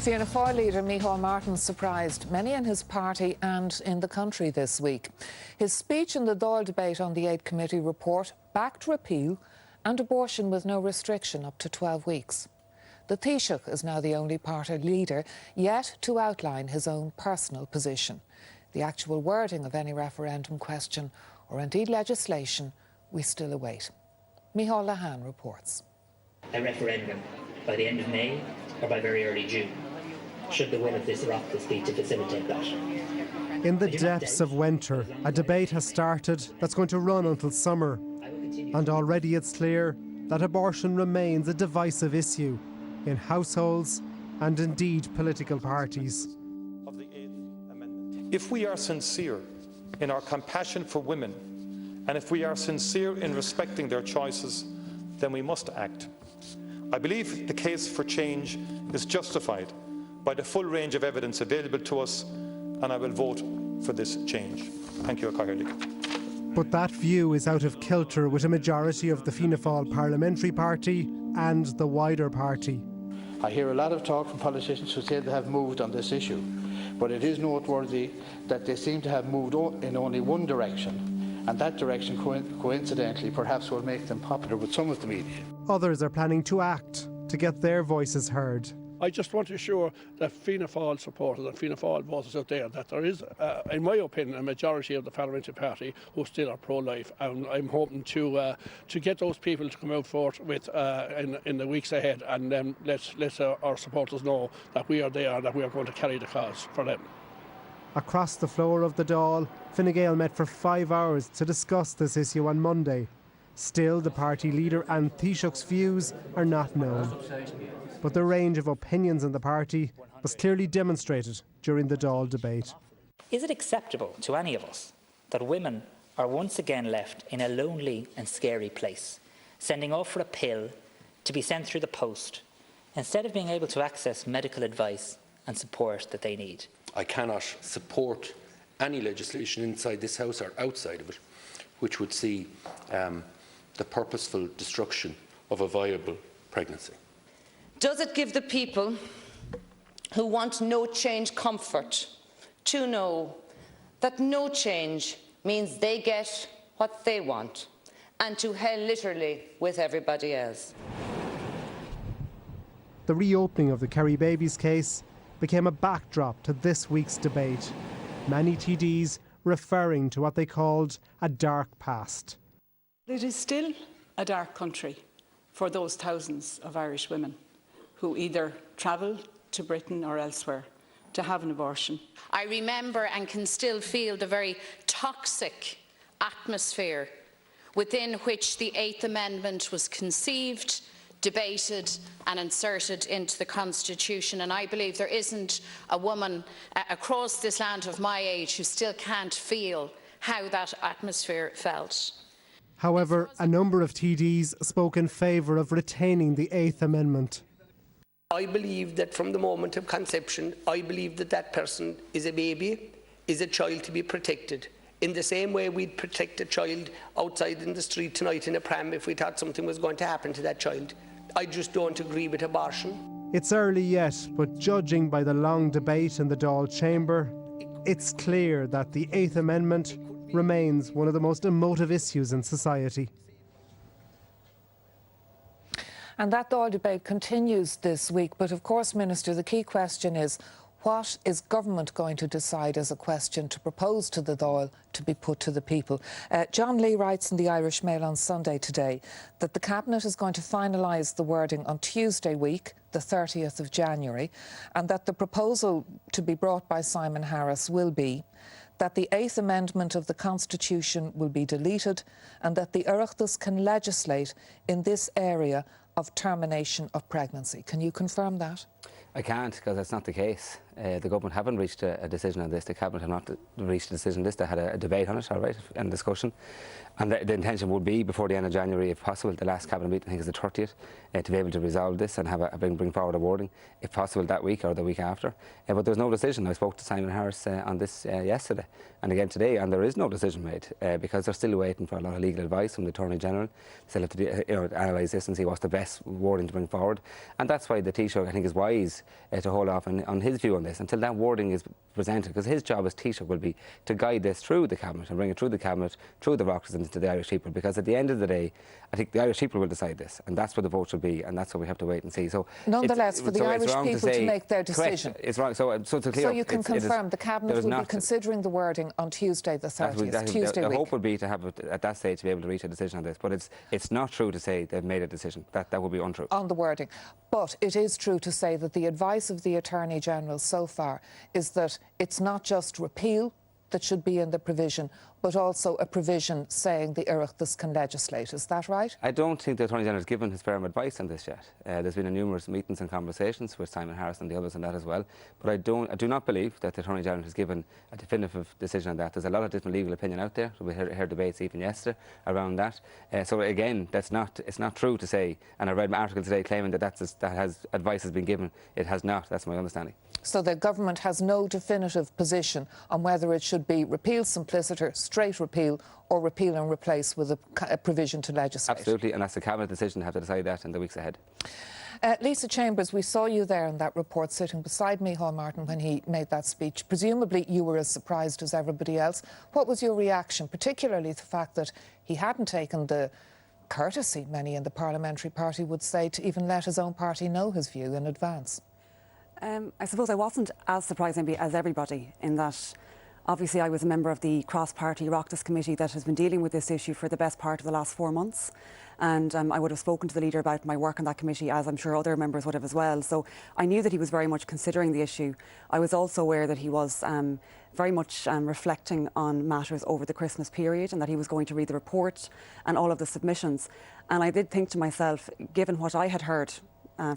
Fianna Fáil leader Micheál Martin surprised many in his party and in the country this week. His speech in the Dáil debate on the 8th Committee report backed repeal and abortion with no restriction up to 12 weeks. The Taoiseach is now the only party leader yet to outline his own personal position. The actual wording of any referendum question or indeed legislation we still await. Micheál Lehane reports. A referendum by the end of May or by very early June, should the will of this Oireachtas be to facilitate that. In the depths of winter, a debate has started that's going to run until summer. And already it's clear that abortion remains a divisive issue in households and indeed political parties. If we are sincere in our compassion for women, and if we are sincere in respecting their choices, then we must act. I believe the case for change is justified by the full range of evidence available to us, and I will vote for this change. Thank you, Caithfirlig. But that view is out of kilter with a majority of the Fianna Fáil parliamentary party and the wider party. I hear a lot of talk from politicians who say they have moved on this issue, but it is noteworthy that they seem to have moved in only one direction, and that direction coincidentally perhaps will make them popular with some of the media. Others are planning to act to get their voices heard. I just want to assure that Fianna Fáil supporters and Fianna Fáil voters out there that there is, in my opinion, a majority of the parliamentary party who still are pro-life, and I'm hoping to get those people to come out forth with in the weeks ahead, and then let our supporters know that we are there and that we are going to carry the cause for them. Across the floor of the Dáil, Fine Gael met for 5 hours to discuss this issue on Monday. Still, the party leader and Taoiseach's views are not known. But the range of opinions in the party was clearly demonstrated during the Dáil debate. Is it acceptable to any of us that women are once again left in a lonely and scary place, sending off for a pill to be sent through the post, instead of being able to access medical advice and support that they need? I cannot support any legislation inside this House or outside of it which would see the purposeful destruction of a viable pregnancy. Does it give the people who want no change comfort to know that no change means they get what they want, and to hell literally with everybody else? The reopening of the Kerry Babies case became a backdrop to this week's debate. Many TDs referring to what they called a dark past. It is still a dark country for those thousands of Irish women who either travel to Britain or elsewhere to have an abortion. I remember and can still feel the very toxic atmosphere within which the 8th Amendment was conceived, debated and inserted into the Constitution, and I believe there isn't a woman across this land of my age who still can't feel how that atmosphere felt. However, a number of TDs spoke in favour of retaining the 8th Amendment. I believe that from the moment of conception, I believe that that person is a baby, is a child to be protected. In the same way we'd protect a child outside in the street tonight in a pram if we thought something was going to happen to that child. I just don't agree with abortion. It's early yet, but judging by the long debate in the Dáil chamber, it's clear that the 8th Amendment remains one of the most emotive issues in society. And that Dáil debate continues this week, but of course, Minister, the key question is, what is government going to decide as a question to propose to the Dáil to be put to the people? John Lee writes in the Irish Mail on Sunday today that the Cabinet is going to finalise the wording on Tuesday week, the 30th of January, and that the proposal to be brought by Simon Harris will be that the 8th Amendment of the Constitution will be deleted and that the Oireachtas can legislate in this area of termination of pregnancy. Can you confirm that? I can't, because that's not the case. The government haven't reached a decision on this. The Cabinet have not reached a decision on this. They had a debate on it, all right, and discussion. And the intention would be, before the end of January, if possible, the last Cabinet meeting, I think is the 30th, to be able to resolve this and have bring forward a wording, if possible, that week or the week after. But there's no decision. I spoke to Simon Harris on this yesterday and again today, and there is no decision made because they're still waiting for a lot of legal advice from the Attorney General. Still have to analyse this and see what's the best wording to bring forward. And that's why the Taoiseach, I think, is wise to hold off on his view on this until that wording is presented, because his job as Taoiseach will be to guide this through the Cabinet and bring it through the Cabinet, through the Oireachtas and to the Irish people, because at the end of the day, I think the Irish people will decide this, and that's what the vote should be, and that's what we have to wait and see. So nonetheless, for the Irish people to make their decision. Correct. It's wrong. So to clear so up, you can confirm the Cabinet will be considering the wording on Tuesday the 30th, the hope would be to have it at that stage to be able to reach a decision on this, but it's not true to say they've made a decision. That would be untrue. On the wording. But it is true to say that the advice of the Attorney General so far is that it's not just repeal that should be in the provision, but also a provision saying the Oireachtas can legislate. Is that right? I don't think the Attorney General has given his firm advice on this yet. There's been numerous meetings and conversations with Simon Harris and the others on that as well. But I do not believe that the Attorney General has given a definitive decision on that. There's a lot of different legal opinion out there. We heard debates even yesterday around that. So again, it's not true to say, and I read an article today claiming that advice has been given. It has not. That's my understanding. So the government has no definitive position on whether it should be repeal simpliciter, straight repeal, or repeal and replace with a provision to legislate. Absolutely, and that's a Cabinet decision to have to decide that in the weeks ahead. Lisa Chambers, we saw you there in that report sitting beside Micheál Martin when he made that speech. Presumably you were as surprised as everybody else. What was your reaction, particularly the fact that he hadn't taken the courtesy, many in the parliamentary party would say, to even let his own party know his view in advance? I suppose I wasn't as surprised maybe as everybody, in that obviously I was a member of the cross-party Oireachtas committee that has been dealing with this issue for the best part of the last 4 months, and I would have spoken to the leader about my work on that committee, as I'm sure other members would have as well. So I knew that he was very much considering the issue. I was also aware that he was very much reflecting on matters over the Christmas period, and that he was going to read the report and all of the submissions. And I did think to myself, given what I had heard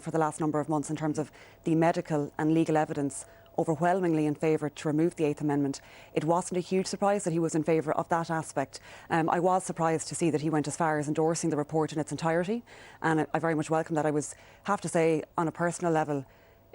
for the last number of months in terms of the medical and legal evidence overwhelmingly in favour to remove the 8th Amendment, it wasn't a huge surprise that he was in favour of that aspect. I was surprised to see that he went as far as endorsing the report in its entirety, and I very much welcome that. I have to say, on a personal level,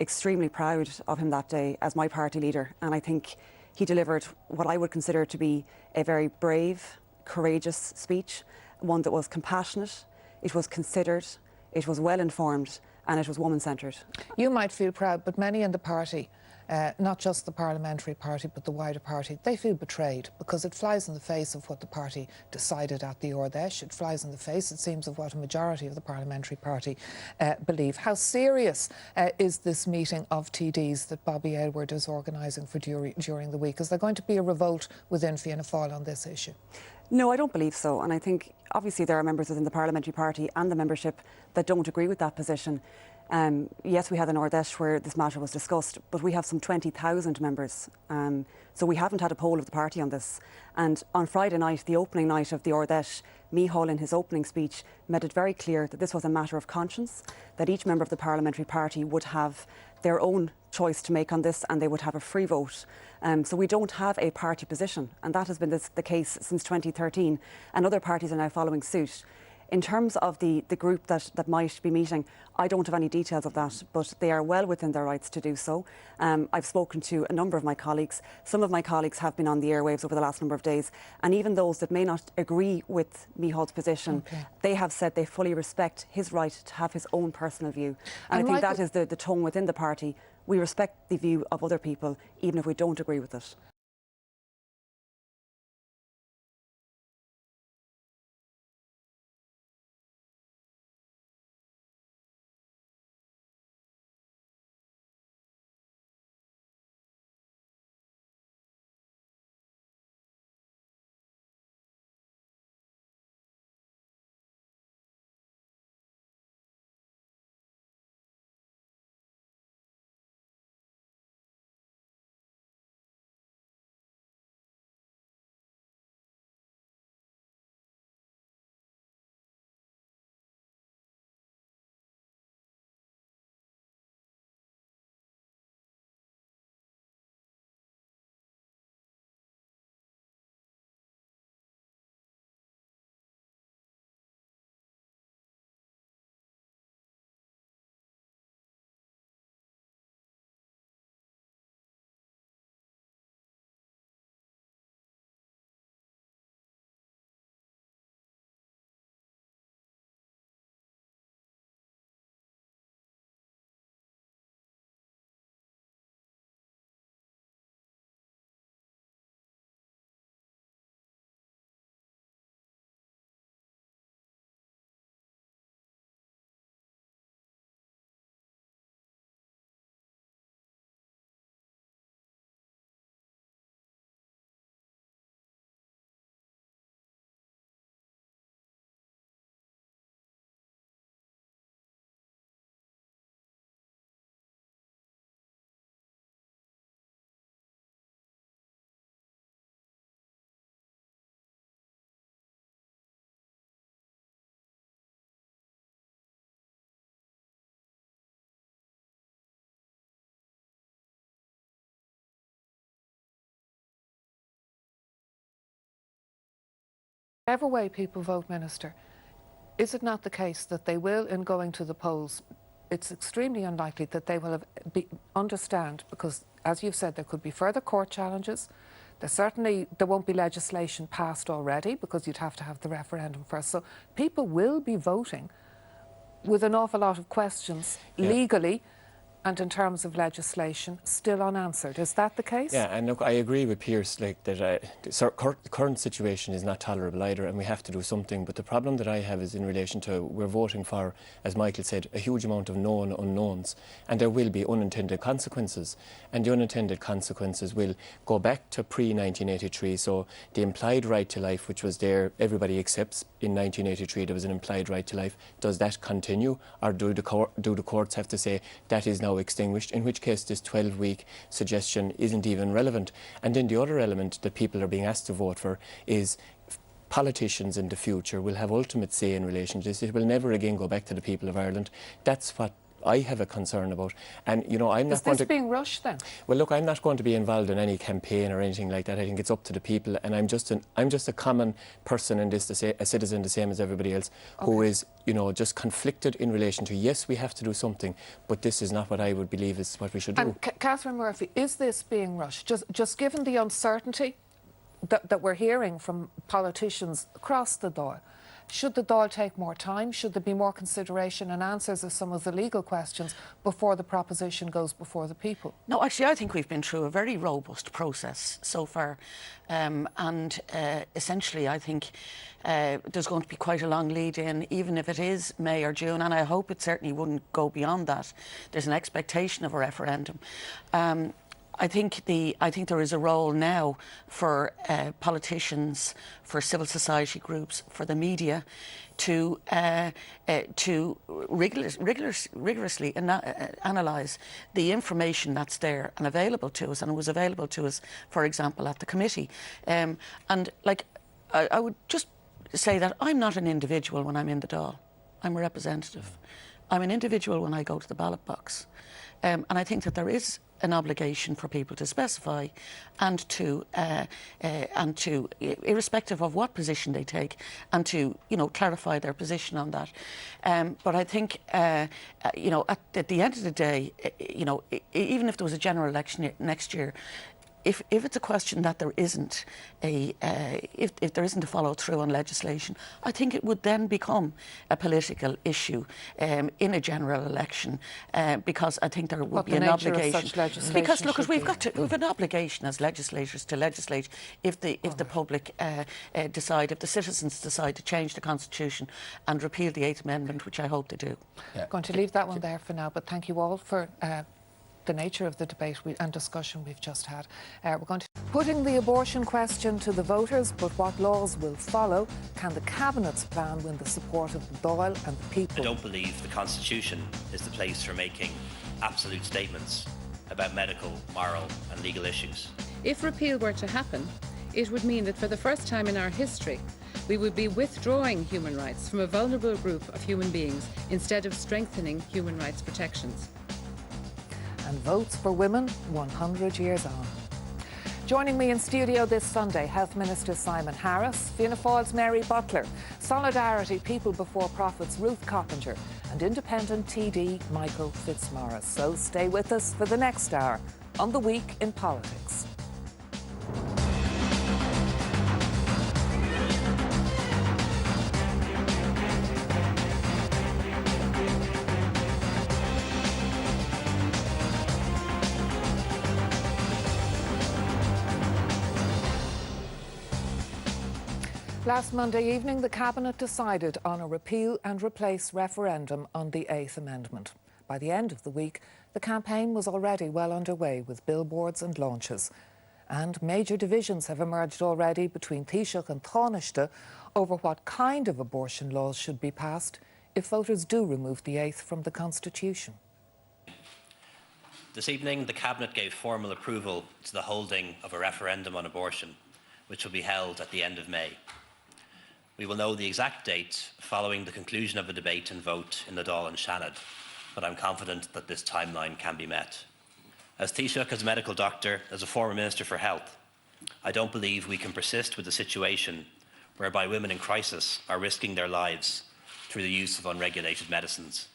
extremely proud of him that day as my party leader, and I think he delivered what I would consider to be a very brave, courageous speech, one that was compassionate, it was considered, it was well informed, and it was woman-centred. You might feel proud, but many in the party, not just the parliamentary party but the wider party, they feel betrayed, because it flies in the face of what the party decided at the Ard Fheis. It flies in the face, it seems, of what a majority of the parliamentary party believe. How serious is this meeting of TDs that Bobby Aylward is organising for during the week? Is there going to be a revolt within Fianna Fáil on this issue? No, I don't believe so, and I think obviously there are members within the parliamentary party and the membership that don't agree with that position. Yes, we had an Ard Fheis where this matter was discussed, but we have some 20,000 members, so we haven't had a poll of the party on this. And on Friday night, the opening night of the Ard Fheis, Micheál in his opening speech made it very clear that this was a matter of conscience, that each member of the parliamentary party would have their own choice to make on this, and they would have a free vote. So we don't have a party position, and that has been the case since 2013, and other parties are now following suit. In terms of the group that might be meeting, I don't have any details of that, but they are well within their rights to do so. I've spoken to a number of my colleagues. Some of my colleagues have been on the airwaves over the last number of days, and even those that may not agree with Micheál's position, they have said they fully respect his right to have his own personal view. And I think that is the tone within the party. We respect the view of other people, even if we don't agree with it. Whatever way people vote, Minister, is it not the case that they will, in going to the polls, it's extremely unlikely that they will understand, because, as you've said, there could be further court challenges. There won't be legislation passed already, because you'd have to have the referendum first. So people will be voting with an awful lot of questions legally and in terms of legislation still unanswered. Is that the case? Yeah, and look, I agree with Pearse, like, that the current situation is not tolerable either, and we have to do something. But the problem that I have is in relation to, we're voting for, as Michael said, a huge amount of known unknowns, and there will be unintended consequences. And the unintended consequences will go back to pre-1983. So the implied right to life, which was there, everybody accepts in 1983 there was an implied right to life. Does that continue, or do the courts have to say that is now extinguished, in which case this 12-week suggestion isn't even relevant? And then the other element that people are being asked to vote for is politicians in the future will have ultimate say in relation to this. It will never again go back to the people of Ireland. That's what I have a concern about. And, you know, I'm not going to... Is this being rushed then? Well, look, I'm not going to be involved in any campaign or anything like that. I think it's up to the people, and I'm just a common person in this, a citizen the same as everybody else, who is, you know, just conflicted in relation to, yes, we have to do something, but this is not what I would believe is what we should do. And Catherine Murphy, is this being rushed? Just given the uncertainty that we're hearing from politicians across the Dáil, should the Dáil take more time? Should there be more consideration and answers of some of the legal questions before the proposition goes before the people? No, actually, I think we've been through a very robust process so far. Essentially, I think there's going to be quite a long lead-in, even if it is May or June, and I hope it certainly wouldn't go beyond that. There's an expectation of a referendum. I think there is a role now for politicians, for civil society groups, for the media to rigorously analyse the information that's there and available to us, and it was available to us, for example, at the committee. And like, I would just say that I'm not an individual when I'm in the Dáil. I'm a representative. I'm an individual when I go to the ballot box. And I think that there is an obligation for people to specify and to, irrespective of what position they take, and to, you know, clarify their position on that. But I think, you know, at the end of the day, you know, even if there was a general election next year, if it's a question that there isn't if there isn't a follow through on legislation, I think it would then become a political issue in a general election, because I think there would be an obligation. Because look, we've an obligation as legislators to legislate if the public decide, if the citizens decide to change the constitution and repeal the 8th Amendment, which I hope they do. I'm going to leave that one there for now, but thank you all for the nature of the debate and discussion we've just had. We're going to putting the abortion question to the voters, but what laws will follow? Can the Cabinet's plan win the support of the Dáil and the people? I don't believe the Constitution is the place for making absolute statements about medical, moral and legal issues. If repeal were to happen, it would mean that for the first time in our history, we would be withdrawing human rights from a vulnerable group of human beings instead of strengthening human rights protections. And votes for women 100 years on. Joining me in studio this Sunday, Health Minister Simon Harris, Fianna Fáil's Mary Butler, Solidarity People Before Profits Ruth Coppinger, and Independent TD Michael Fitzmaurice. So stay with us for the next hour on The Week in Politics. Last Monday evening, the Cabinet decided on a repeal and replace referendum on the 8th Amendment. By the end of the week, the campaign was already well underway with billboards and launches. And major divisions have emerged already between Taoiseach and Taoiseach over what kind of abortion laws should be passed if voters do remove the 8th from the Constitution. This evening, the Cabinet gave formal approval to the holding of a referendum on abortion, which will be held at the end of May. We will know the exact date following the conclusion of the debate and vote in the Dáil and Seanad, but I'm confident that this timeline can be met. As Taoiseach, as a medical doctor, as a former Minister for Health, I don't believe we can persist with a situation whereby women in crisis are risking their lives through the use of unregulated medicines.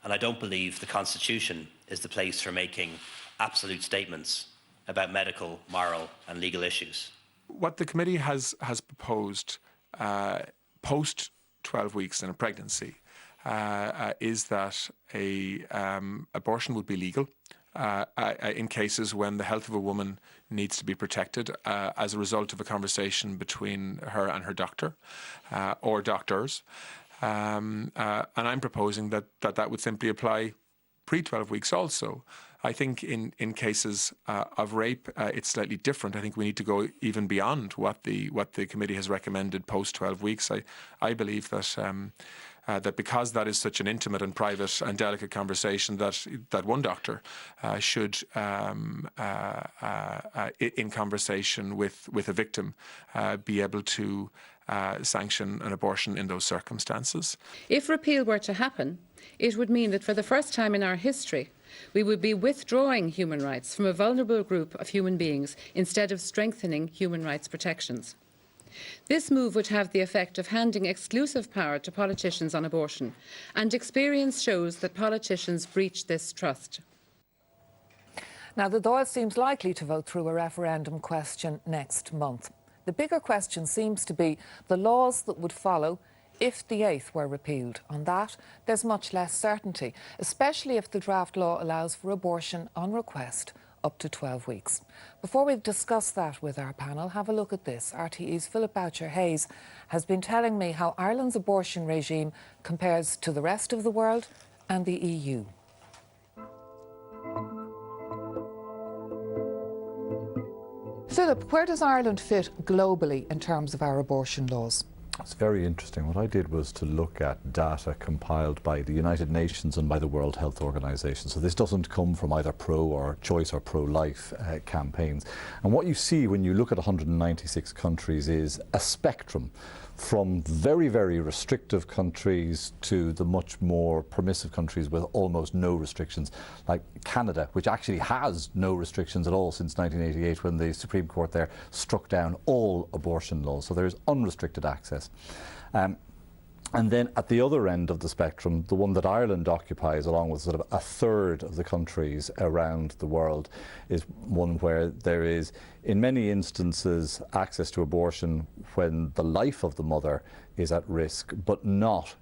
And I don't believe the Constitution is the place for making absolute statements about medical, moral and legal issues. What the committee has proposed post 12 weeks in a pregnancy is that abortion would be legal in cases when the health of a woman needs to be protected as a result of a conversation between her and her doctor or doctors. And I'm proposing that would simply apply pre-12 weeks also. I think in cases of rape, it's slightly different. I think we need to go even beyond what the committee has recommended post 12 weeks. I believe that that because that is such an intimate and private and delicate conversation, that one doctor should, in conversation with a victim, be able to sanction an abortion in those circumstances. If repeal were to happen, it would mean that for the first time in our history, we would be withdrawing human rights from a vulnerable group of human beings instead of strengthening human rights protections. This move would have the effect of handing exclusive power to politicians on abortion, and experience shows that politicians breach this trust. Now, the Dáil seems likely to vote through a referendum question next month. The bigger question seems to be the laws that would follow if the 8th were repealed. On that, there's much less certainty, especially if the draft law allows for abortion on request up to 12 weeks. Before we discuss that with our panel, have a look at this. RTE's Philip Boucher-Hayes has been telling me how Ireland's abortion regime compares to the rest of the world and the EU. Philip, where does Ireland fit globally in terms of our abortion laws? It's very interesting. What I did was to look at data compiled by the United Nations and by the World Health Organization. So this doesn't come from either pro or choice or pro-life campaigns. And what you see when you look at 196 countries is a spectrum from very, very restrictive countries to the much more permissive countries with almost no restrictions, like Canada, which actually has no restrictions at all since 1988 when the Supreme Court there struck down all abortion laws. So there's unrestricted access. And then at the other end of the spectrum, the one that Ireland occupies, along with sort of a third of the countries around the world, is one where there is, in many instances, access to abortion when the life of the mother is at risk, but not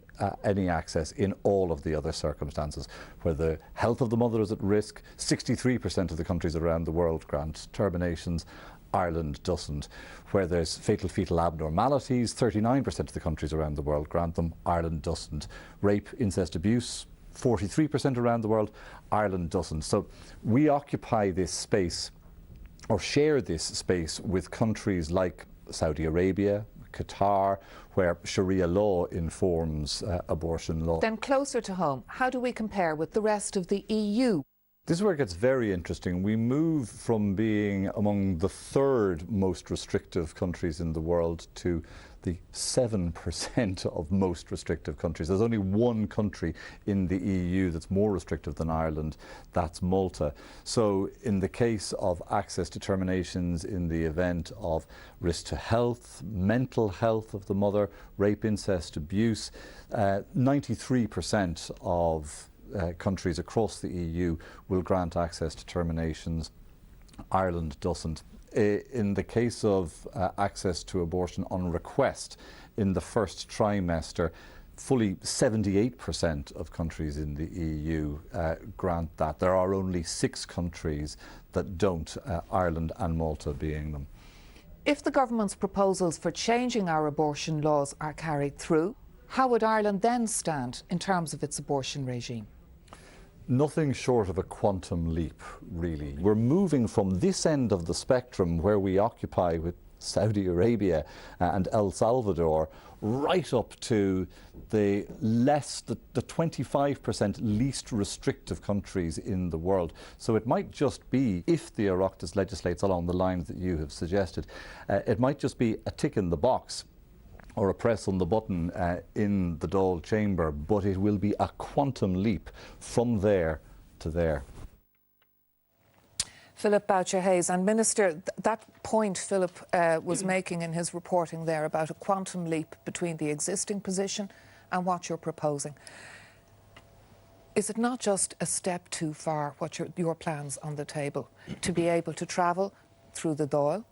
any access in all of the other circumstances. Where the health of the mother is at risk, 63% of the countries around the world grant terminations. Ireland doesn't. Where there's fatal fetal abnormalities, 39% of the countries around the world grant them. Ireland doesn't. Rape, incest, abuse, 43% around the world. Ireland doesn't. So we occupy this space, or share this space, with countries like Saudi Arabia, Qatar, where Sharia law informs abortion law. Then closer to home, how do we compare with the rest of the EU? This is where it gets very interesting. We move from being among the third most restrictive countries in the world to the 7% of most restrictive countries. There's only one country in the EU that's more restrictive than Ireland, that's Malta. So in the case of access to terminations in the event of risk to health, mental health of the mother, rape, incest, abuse, 93% of countries across the EU will grant access to terminations. Ireland doesn't. In the case of access to abortion on request in the first trimester, fully 78% of countries in the EU grant that. There are only 6 countries that don't, Ireland and Malta being them. If the government's proposals for changing our abortion laws are carried through, how would Ireland then stand in terms of its abortion regime? Nothing short of a quantum leap, really. We're moving from this end of the spectrum where we occupy with Saudi Arabia and El Salvador right up to the 25% least restrictive countries in the world. So it might just be, if the Oireachtas legislates along the lines that you have suggested, it might just be a tick in the box or a press on the button in the Dáil chamber, but it will be a quantum leap from there to there. Philip Boucher-Hayes. And Minister, that point Philip was making in his reporting there about a quantum leap between the existing position and what you're proposing. Is it not just a step too far, what your plans on the table, to be able to travel through the Dáil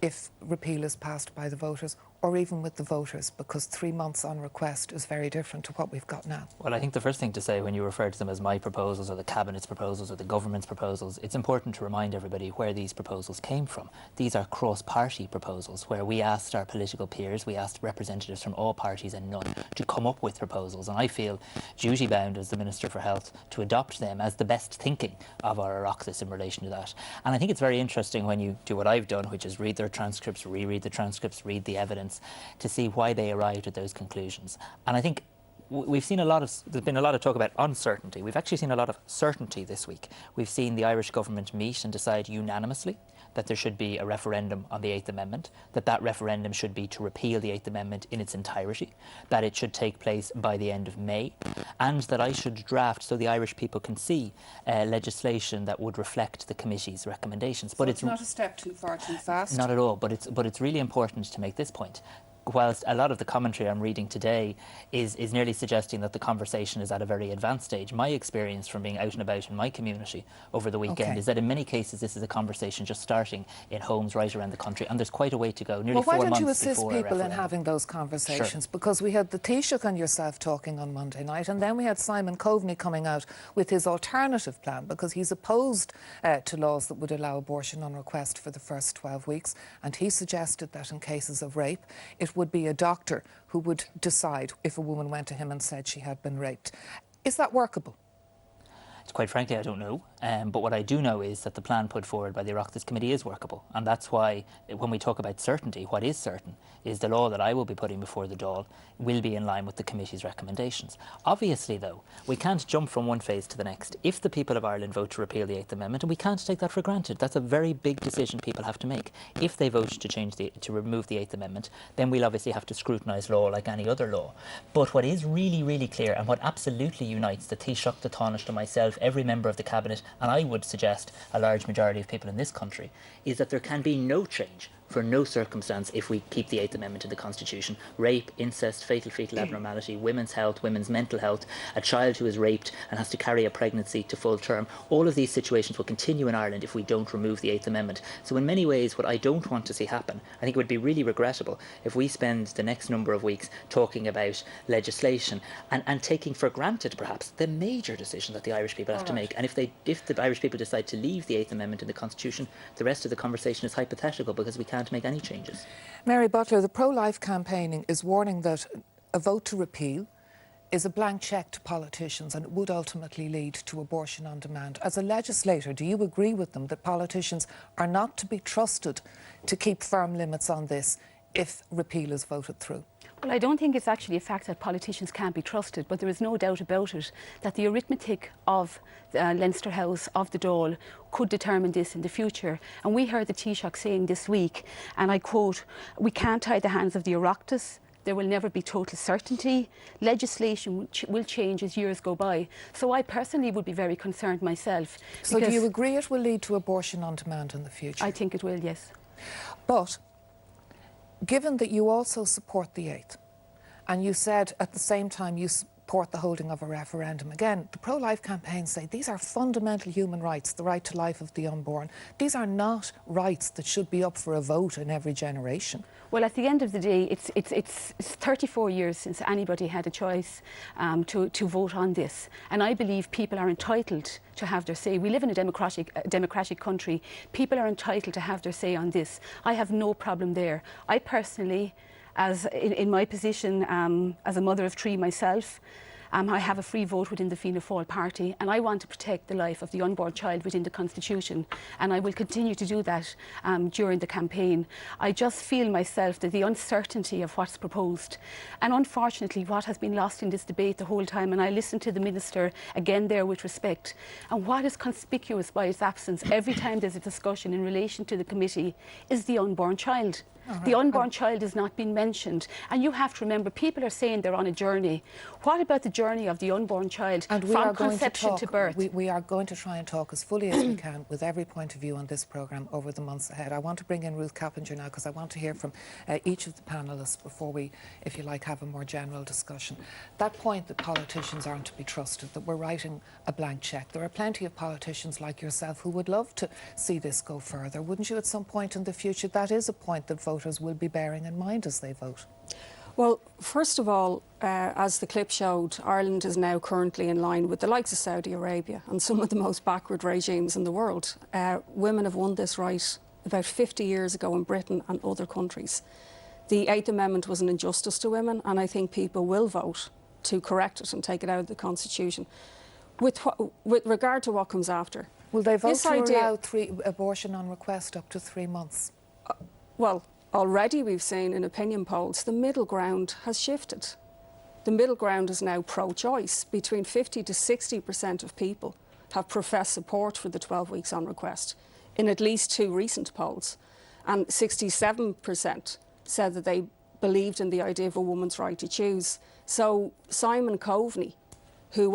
if repeal is passed by the voters, or even with the voters, because 3 months on request is very different to what we've got now? Well, I think the first thing to say when you refer to them as my proposals or the Cabinet's proposals or the Government's proposals, it's important to remind everybody where these proposals came from. These are cross-party proposals where we asked our political peers, we asked representatives from all parties and none to come up with proposals, and I feel duty-bound as the Minister for Health to adopt them as the best thinking of our Oireachtas in relation to that. And I think it's very interesting when you do what I've done, which is read their transcripts, reread the transcripts, read the evidence, to see why they arrived at those conclusions. And I think we've seen there's been a lot of talk about uncertainty. We've actually seen a lot of certainty this week. We've seen the Irish government meet and decide unanimously that there should be a referendum on the 8th Amendment, that referendum should be to repeal the 8th Amendment in its entirety, that it should take place by the end of May, and that I should draft, so the Irish people can see, legislation that would reflect the committee's recommendations. So but it's not a step too far, too fast? Not at all, but it's really important to make this point. Whilst a lot of the commentary I'm reading today is nearly suggesting that the conversation is at a very advanced stage, my experience from being out and about in my community over the weekend is that in many cases this is a conversation just starting in homes right around the country, and there's quite a way to go. Nearly 4 months before a referendum. Why don't you assist people in having those conversations? Sure. Because we had the Taoiseach and yourself talking on Monday night, and then we had Simon Coveney coming out with his alternative plan, because he's opposed to laws that would allow abortion on request for the first 12 weeks, and he suggested that in cases of rape it would be a doctor who would decide if a woman went to him and said she had been raped. Is that workable? Quite frankly, I don't know. But what I do know is that the plan put forward by the Oireachtas Committee is workable. And that's why, when we talk about certainty, what is certain is the law that I will be putting before the Dáil will be in line with the Committee's recommendations. Obviously, though, we can't jump from one phase to the next. If the people of Ireland vote to repeal the 8th Amendment, and we can't take that for granted, that's a very big decision people have to make. If they vote to remove the 8th Amendment, then we'll obviously have to scrutinise law like any other law. But what is really, really clear, and what absolutely unites the Taoiseach, the Taoiseach, and myself, every member of the Cabinet, and I would suggest a large majority of people in this country, is that there can be no change for no circumstance if we keep the 8th Amendment in the Constitution. Rape, incest, fatal fetal abnormality, women's health, women's mental health, a child who is raped and has to carry a pregnancy to full term, all of these situations will continue in Ireland if we don't remove the 8th Amendment. So in many ways, what I don't want to see happen, I think it would be really regrettable if we spend the next number of weeks talking about legislation and taking for granted perhaps the major decision that the Irish people have to make. And if the Irish people decide to leave the 8th Amendment in the Constitution, the rest of the conversation is hypothetical because we can't make any changes. Mary Butler, the pro-life campaigning is warning that a vote to repeal is a blank cheque to politicians and it would ultimately lead to abortion on demand. As a legislator, do you agree with them that politicians are not to be trusted to keep firm limits on this if repeal is voted through? Well, I don't think it's actually a fact that politicians can't be trusted, but there is no doubt about it that the arithmetic of Leinster House, of the Dáil, could determine this in the future. And we heard the Taoiseach saying this week, and I quote, "We can't tie the hands of the Oireachtas. There will never be total certainty. Legislation will change as years go by." So I personally would be very concerned myself. So do you agree it will lead to abortion on demand in the future? I think it will, yes. But given that you also support the 8th, and you said at the same time you support the holding of a referendum, again, the pro-life campaigns say these are fundamental human rights, the right to life of the unborn. These are not rights that should be up for a vote in every generation. Well, at the end of the day, it's 34 years since anybody had a choice to vote on this. And I believe people are entitled to have their say. We live in a democratic country. People are entitled to have their say on this. I have no problem there. I personally, in my position as a mother of 3 myself, I have a free vote within the Fianna Fáil party, and I want to protect the life of the unborn child within the Constitution, and I will continue to do that during the campaign. I just feel myself that the uncertainty of what's proposed, and unfortunately what has been lost in this debate the whole time, and I listened to the Minister again there with respect, and what is conspicuous by its absence every time there's a discussion in relation to the committee is the unborn child. The unborn child is not being mentioned, and you have to remember people are saying they're on a journey. What about the journey journey of the unborn child and from conception to birth. We are going to try and talk as fully as we can with every point of view on this programme over the months ahead. I want to bring in Ruth Cappinger now because I want to hear from each of the panellists before we, if you like, have a more general discussion. That point that politicians aren't to be trusted, that we're writing a blank cheque. There are plenty of politicians like yourself who would love to see this go further. Wouldn't you at some point in the future? That is a point that voters will be bearing in mind as they vote. Well, first of all, as the clip showed, Ireland is now currently in line with the likes of Saudi Arabia and some of the most backward regimes in the world. Women have won this right about 50 years ago in Britain and other countries. The Eighth Amendment was an injustice to women, and I think people will vote to correct it and take it out of the Constitution. With regard to what comes after, will they vote to allow abortion on request up to 3 months? Well, already we've seen in opinion polls the middle ground has shifted. The middle ground is now pro-choice. Between 50 to 60% of people have professed support for the 12 weeks on request in at least 2 recent polls. And 67% said that they believed in the idea of a woman's right to choose. So Simon Coveney, who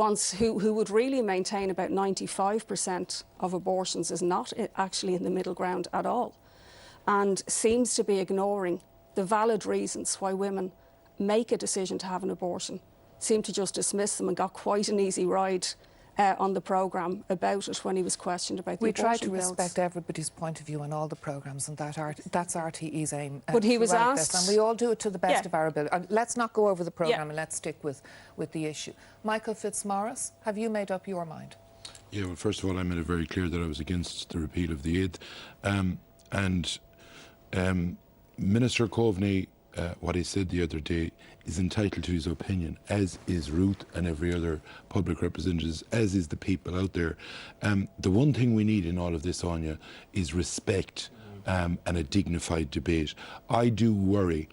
would really maintain about 95% of abortions, is not actually in the middle ground at all, and seems to be ignoring the valid reasons why women make a decision to have an abortion, seemed to just dismiss them and got quite an easy ride on the programme about it when he was questioned about the abortion We try to pills. respect everybody's point of view on all the programmes, and that's RTE's aim. But he was asked... asked... And we all do it to the best of our ability. Let's not go over the programme Yeah. and let's stick with the issue. Michael Fitzmaurice, have you made up your mind? Yeah, well, first of all, I made it very clear that I was against the repeal of the 8th. Minister Coveney, what he said the other day, is entitled to his opinion, as is Ruth and every other public representative, as is the people out there. The one thing we need in all of this, Anya, is respect and a dignified debate. I do worry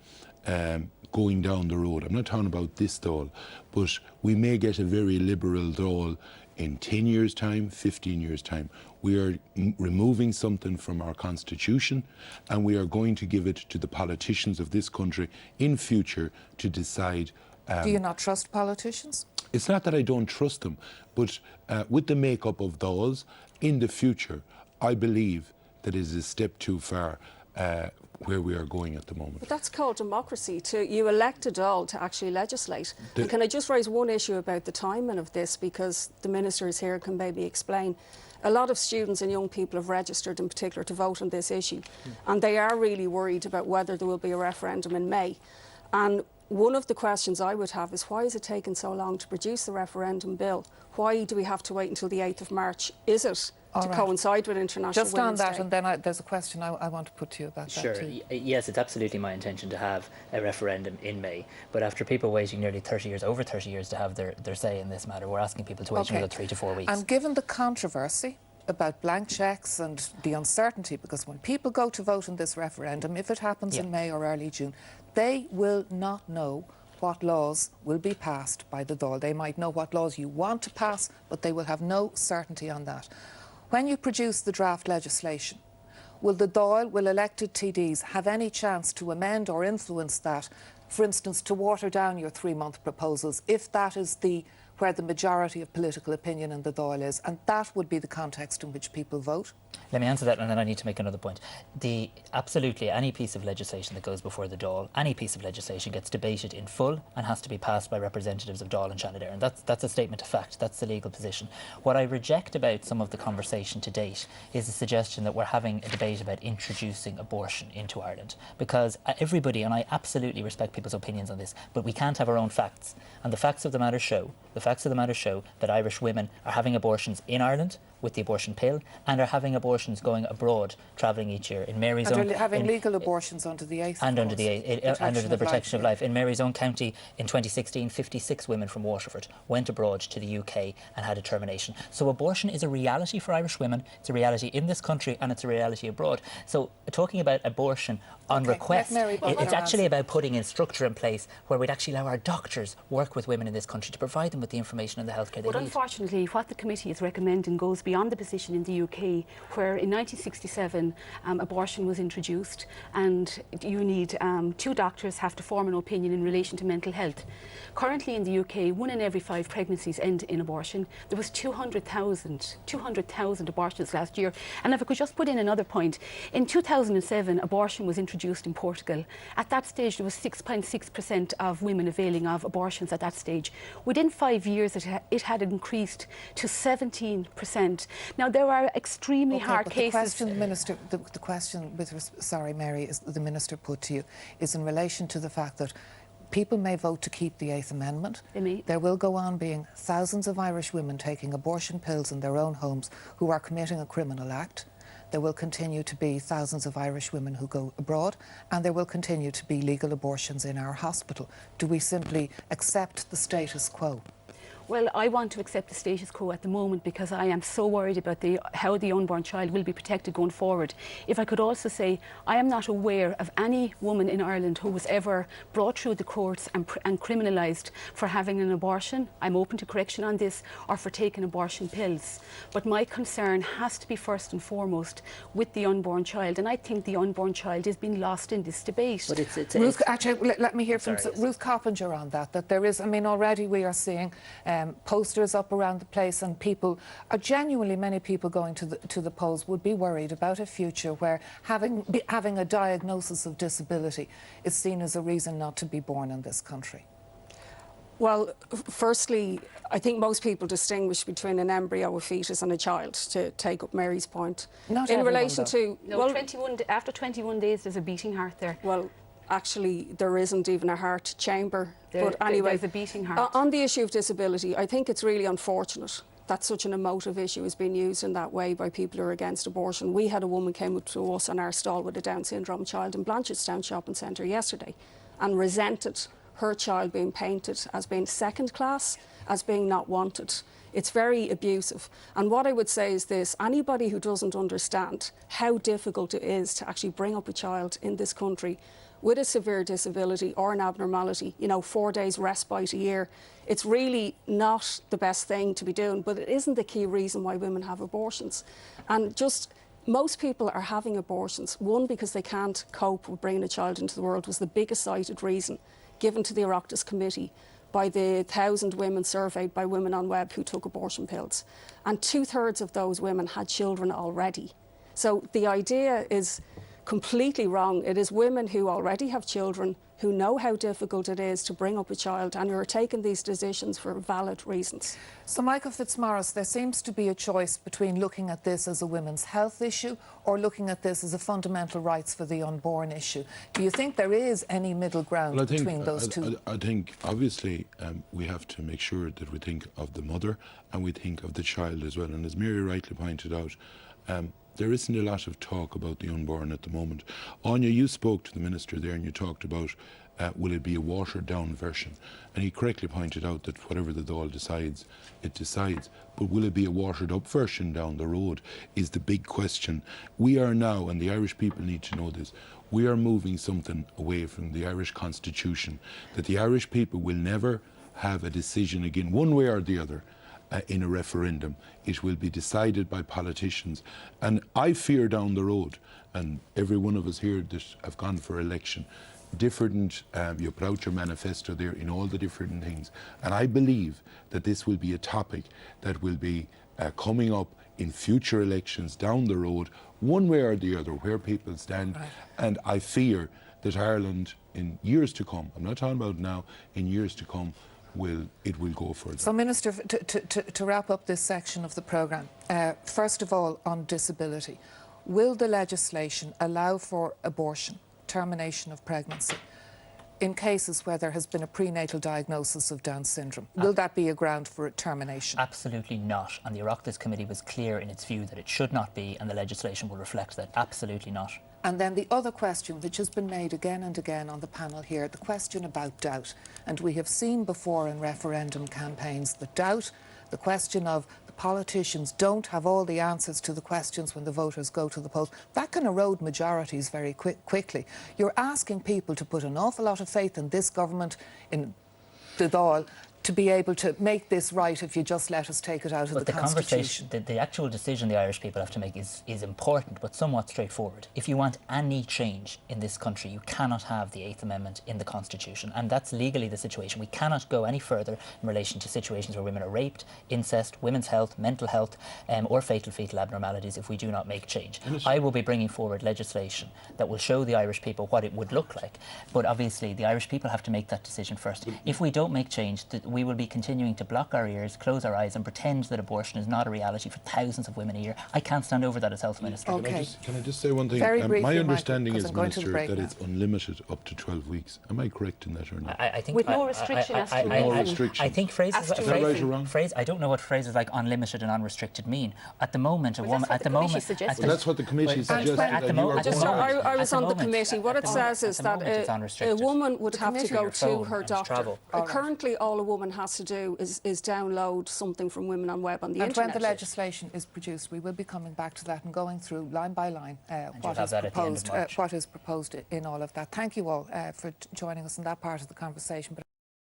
going down the road. I'm not talking about this Dáil, but we may get a very liberal Dáil in 10 years' time, 15 years' time. We are removing something from our constitution, and we are going to give it to the politicians of this country in future to decide. Do you not trust politicians? It's not that I don't trust them, but with the makeup of Dáils in the future, I believe that it is a step too far where we are going at the moment. But that's called democracy. You elect a Dáil to actually legislate. And can I just raise one issue about the timing of this, because the Minister is here and can maybe explain. A lot of students and young people have registered in particular to vote on this issue, and they are really worried about whether there will be a referendum in May. And one of the questions I would have is, why is it taking so long to produce the referendum bill? Why do we have to wait until the 8th of March? Is it to coincide with International Just Women's on that, Day? and then there's a question I want to put to you about Sure. that too. Yes, it's absolutely my intention to have a referendum in May. But after people waiting nearly 30 years, over 30 years, to have their say in this matter, we're asking people to wait another 3 to 4 weeks. And given the controversy about blank cheques and the uncertainty, because when people go to vote in this referendum, if it happens in May or early June, they will not know what laws will be passed by the Dáil. They might know what laws you want to pass, but they will have no certainty on that. When you produce the draft legislation, will the Dáil, will elected TDs have any chance to amend or influence that, for instance, to water down your 3-month proposals, if that is where the majority of political opinion in the Dáil is, and that would be the context in which people vote? Let me answer that, and then I need to make another point. Absolutely, any piece of legislation that goes before the Dáil, any piece of legislation gets debated in full and has to be passed by representatives of Dáil and Shannon Éireann. That's a statement of fact. That's the legal position. What I reject about some of the conversation to date is the suggestion that we're having a debate about introducing abortion into Ireland, because everybody, and I absolutely respect people's opinions on this, but we can't have our own facts. And the facts of the matter show that Irish women are having abortions in Ireland with the abortion pill, and are having abortions going abroad, travelling each year. In Mary's own, having legal abortions under the 8th, and under the Protection of Life. In Mary's own county, in 2016, 56 women from Waterford went abroad to the UK and had a termination. So abortion is a reality for Irish women. It's a reality in this country, and it's a reality abroad. So talking about abortion on request, it's actually about putting a structure in place where we'd actually allow our doctors work with women in this country to provide them with the information and the healthcare they But need. unfortunately, what the committee is recommending goes beyond the position in the UK where in 1967 abortion was introduced, and you need 2 doctors have to form an opinion in relation to mental health. Currently in the UK, 1 in every 5 pregnancies end in abortion. There was 200,000 abortions last year. And if I could just put in another point, in 2007 abortion was introduced in Portugal. At that stage there was 6.6% of women availing of abortions at that stage. Within 5 years it had increased to 17%. Now there are extremely hard cases. The question, Minister, the question sorry, Mary, is the Minister put to you is in relation to the fact that people may vote to keep the 8th Amendment. There will go on being thousands of Irish women taking abortion pills in their own homes who are committing a criminal act. There will continue to be thousands of Irish women who go abroad, and there will continue to be legal abortions in our hospital. Do we simply accept the status quo? Well, I want to accept the status quo at the moment because I am so worried about how the unborn child will be protected going forward. If I could also say, I am not aware of any woman in Ireland who was ever brought through the courts and criminalised for having an abortion. I'm open to correction on this, or for taking abortion pills. But my concern has to be first and foremost with the unborn child, and I think the unborn child is being lost in this debate. But Ruth, actually, let me hear from Ruth Coppinger on that there is, I mean, already we are seeing posters up around the place, and people are genuinely, many people going to the polls would be worried about a future where having a diagnosis of disability is seen as a reason not to be born in this country. Well, firstly, I think most people distinguish between an embryo, a fetus and a child, to take up Mary's point. Not in everyone, relation though. to... No, well, after 21 days there's a beating heart there. Well, actually, there isn't even a heart chamber. But anyway, there's a beating heart. On the issue of disability, I think it's really unfortunate that such an emotive issue is being used in that way by people who are against abortion. We had a woman came up to us on our stall with a Down syndrome child in Blanchardstown Shopping Centre yesterday and resented her child being painted as being second class, as being not wanted. It's very abusive. And what I would say is this: anybody who doesn't understand how difficult it is to actually bring up a child in this country with a severe disability or an abnormality, 4 days respite a year, it's really not the best thing to be doing, but it isn't the key reason why women have abortions. And just most people are having abortions, one, because they can't cope with bringing a child into the world, was the biggest cited reason given to the Oireachtas Committee by the 1,000 women surveyed by Women on Web who took abortion pills. And 2/3 of those women had children already. So the idea is completely wrong. It is women who already have children, who know how difficult it is to bring up a child, and who are taking these decisions for valid reasons. So, Michael Fitzmaurice, there seems to be a choice between looking at this as a women's health issue or looking at this as a fundamental rights for the unborn issue. Do you think there is any middle ground between those two? I think, obviously, we have to make sure that we think of the mother and we think of the child as well. And as Mary rightly pointed out, there isn't a lot of talk about the unborn at the moment. Anya, you spoke to the Minister there and you talked about will it be a watered-down version? And he correctly pointed out that whatever the Dáil decides, it decides. But will it be a watered-up version down the road is the big question. We are now, and the Irish people need to know this, we are moving something away from the Irish Constitution, that the Irish people will never have a decision again, one way or the other, in a referendum. It will be decided by politicians. And I fear down the road, and every one of us here that have gone for election, different, you put out your manifesto there in all the different things. And I believe that this will be a topic that will be coming up in future elections down the road, one way or the other, where people stand. Right. And I fear that Ireland, in years to come, I'm not talking about now, in years to come, it will go further. So, Minister, to wrap up this section of the programme, first of all, on disability, will the legislation allow for abortion, termination of pregnancy, in cases where there has been a prenatal diagnosis of Down syndrome? Will that be a ground for termination? Absolutely not. And the Oireachtas Committee was clear in its view that it should not be, and the legislation will reflect that. Absolutely not. And then the other question, which has been made again and again on the panel here, the question about doubt. And we have seen before in referendum campaigns the doubt, the question of the politicians don't have all the answers to the questions when the voters go to the polls. That can erode majorities very quickly. You're asking people to put an awful lot of faith in this government, in the Dáil, to be able to make this right if you just let us take it out of But the conversation, the actual decision the Irish people have to make is important, but somewhat straightforward. If you want any change in this country, you cannot have the 8th Amendment in the Constitution, and that's legally the situation. We cannot go any further in relation to situations where women are raped, incest, women's health, mental health, or fatal fetal abnormalities if we do not make change. I will be bringing forward legislation that will show the Irish people what it would look like, but obviously the Irish people have to make that decision first. If we don't make change, we will be continuing to block our ears, close our eyes and pretend that abortion is not a reality for thousands of women a year. I can't stand over that as Health Minister. Okay. Can I just say one thing? Very briefly, my understanding Michael, is, Minister, that it's unlimited up to 12 weeks. Am I correct in that or not? I think with no restriction as to no restriction. I think phrases. Is that right or wrong? I don't know what phrases like unlimited and unrestricted mean. At the moment, a woman. At the moment, well, that's what the committee suggested. I was on the committee. What it says is that a woman would have to go to her doctor. Currently, all a woman has to do is download something from Women on Web on the internet. And when the legislation is produced, we will be coming back to that and going through line by line what is proposed in all of that. Thank you all for joining us in that part of the conversation.